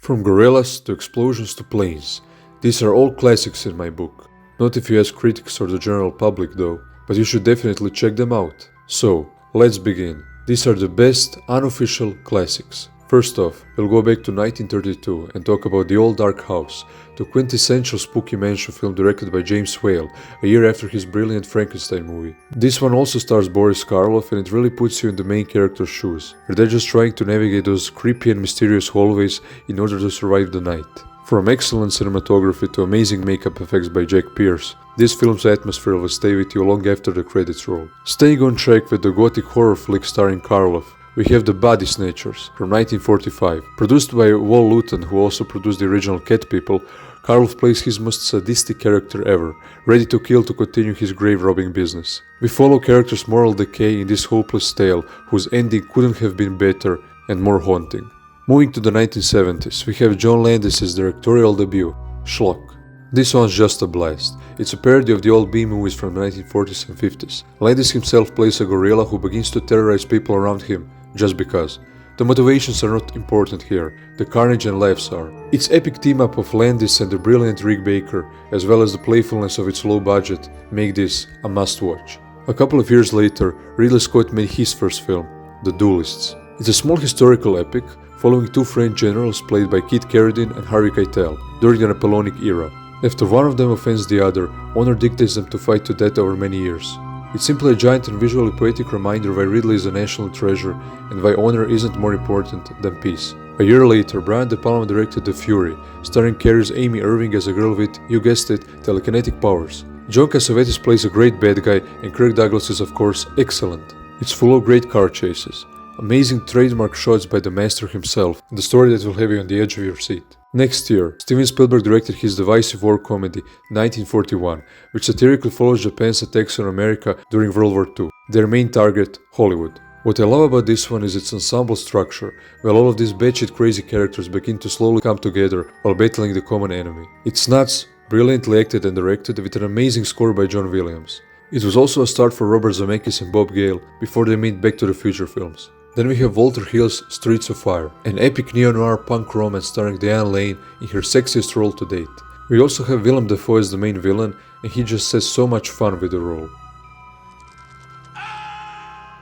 From gorillas to explosions to planes. These are all classics in my book. Not if you ask critics or the general public though, but you should definitely check them out. So, let's begin. These are the best unofficial classics. First off, we'll go back to 1932 and talk about The Old Dark House, the quintessential spooky mansion film directed by James Whale, a year after his brilliant Frankenstein movie. This one also stars Boris Karloff, and it really puts you in the main character's shoes, where they're just trying to navigate those creepy and mysterious hallways in order to survive the night. From excellent cinematography to amazing makeup effects by Jack Pierce, this film's atmosphere will stay with you long after the credits roll. Staying on track with the gothic horror flick starring Karloff, we have The Body Snatchers from 1945. Produced by Wal Luton, who also produced the original Cat People, Karloff plays his most sadistic character ever, ready to kill to continue his grave-robbing business. We follow characters' moral decay in this hopeless tale, whose ending couldn't have been better and more haunting. Moving to the 1970s, we have John Landis's directorial debut, Schlock. This one's just a blast. It's a parody of the old B-movies from the 1940s and 50s. Landis himself plays a gorilla who begins to terrorize people around him, just because. The motivations are not important here, the carnage and laughs are. Its epic team-up of Landis and the brilliant Rick Baker, as well as the playfulness of its low budget, make this a must-watch. A couple of years later, Ridley Scott made his first film, The Duelists. It's a small historical epic, following two French generals played by Kit Carradine and Harvey Keitel, during the Napoleonic era. After one of them offends the other, honor dictates them to fight to death over many years. It's simply a giant and visually poetic reminder why Ridley is a national treasure and why honor isn't more important than peace. A year later, Brian De Palma directed The Fury, starring Carrie's Amy Irving as a girl with, you guessed it, telekinetic powers. John Cassavetes plays a great bad guy, and Kirk Douglas is of course excellent. It's full of great car chases, amazing trademark shots by the master himself, and the story that will have you on the edge of your seat. Next year, Steven Spielberg directed his divisive war comedy 1941, which satirically follows Japan's attacks on America during World War II, their main target, Hollywood. What I love about this one is its ensemble structure, where all of these batshit crazy characters begin to slowly come together while battling the common enemy. It's nuts, brilliantly acted and directed, with an amazing score by John Williams. It was also a start for Robert Zemeckis and Bob Gale before they made Back to the Future films. Then we have Walter Hill's Streets of Fire, an epic neo-noir punk romance starring Diane Lane in her sexiest role to date. We also have Willem Dafoe as the main villain, and he just has so much fun with the role.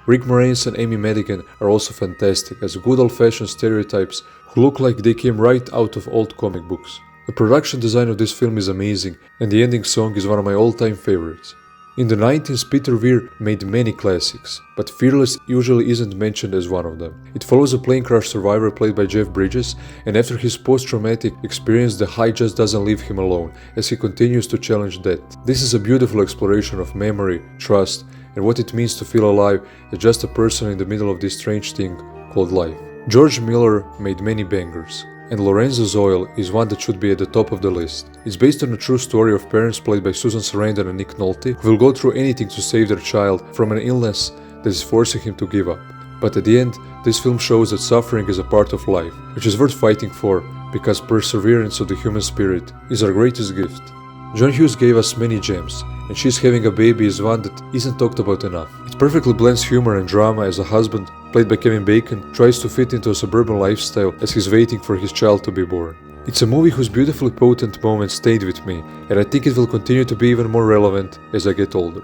Rick Moranis and Amy Madigan are also fantastic as good old-fashioned stereotypes who look like they came right out of old comic books. The production design of this film is amazing, and the ending song is one of my all-time favorites. In the 90s, Peter Weir made many classics, but Fearless usually isn't mentioned as one of them. It follows a plane crash survivor played by Jeff Bridges, and after his post-traumatic experience, the high just doesn't leave him alone, as he continues to challenge death. This is a beautiful exploration of memory, trust, and what it means to feel alive as just a person in the middle of this strange thing called life. George Miller made many bangers, and Lorenzo's Oil is one that should be at the top of the list. It's based on a true story of parents played by Susan Sarandon and Nick Nolte who will go through anything to save their child from an illness that is forcing him to give up. But at the end, this film shows that suffering is a part of life, which is worth fighting for, because perseverance of the human spirit is our greatest gift. John Hughes gave us many gems, and She's Having a Baby is one that isn't talked about enough. It perfectly blends humor and drama as a husband, played by Kevin Bacon, tries to fit into a suburban lifestyle as he's waiting for his child to be born. It's a movie whose beautifully potent moments stayed with me, and I think it will continue to be even more relevant as I get older.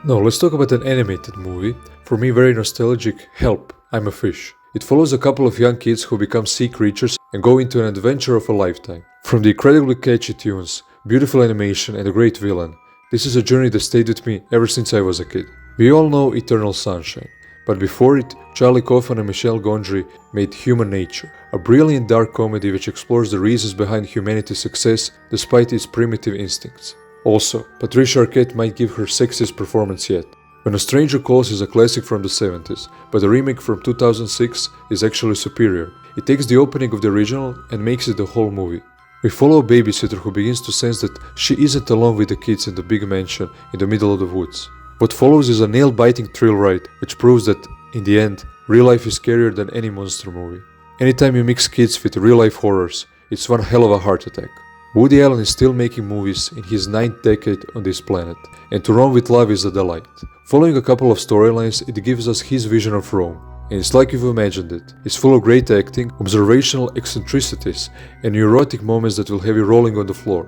Now let's talk about an animated movie, for me very nostalgic, Help, I'm a Fish. It follows a couple of young kids who become sea creatures and go into an adventure of a lifetime. From the incredibly catchy tunes, beautiful animation and a great villain, this is a journey that stayed with me ever since I was a kid. We all know Eternal Sunshine, but before it, Charlie Kaufman and Michel Gondry made Human Nature, a brilliant dark comedy which explores the reasons behind humanity's success despite its primitive instincts. Also, Patricia Arquette might give her sexiest performance yet. When a Stranger Calls is a classic from the 70s, but the remake from 2006 is actually superior. It takes the opening of the original and makes it the whole movie. We follow a babysitter who begins to sense that she isn't alone with the kids in the big mansion in the middle of the woods. What follows is a nail-biting thrill ride, which proves that, in the end, real life is scarier than any monster movie. Anytime you mix kids with real-life horrors, it's one hell of a heart attack. Woody Allen is still making movies in his 9th decade on this planet, and to run with love is a delight. Following a couple of storylines, it gives us his vision of Rome, and it's like you've imagined it. It's full of great acting, observational eccentricities, and neurotic moments that will have you rolling on the floor.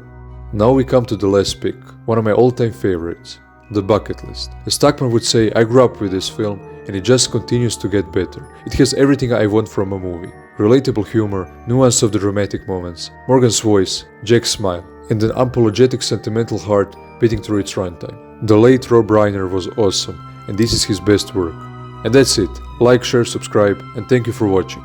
Now we come to the last pick, one of my all-time favorites, The Bucket List. As Tuckman would say, I grew up with this film, and it just continues to get better. It has everything I want from a movie. Relatable humor, nuance of the dramatic moments, Morgan's voice, Jack's smile, and an unapologetic sentimental heart beating through its runtime. The late Rob Reiner was awesome, and this is his best work. And that's it. Like, share, subscribe, and thank you for watching.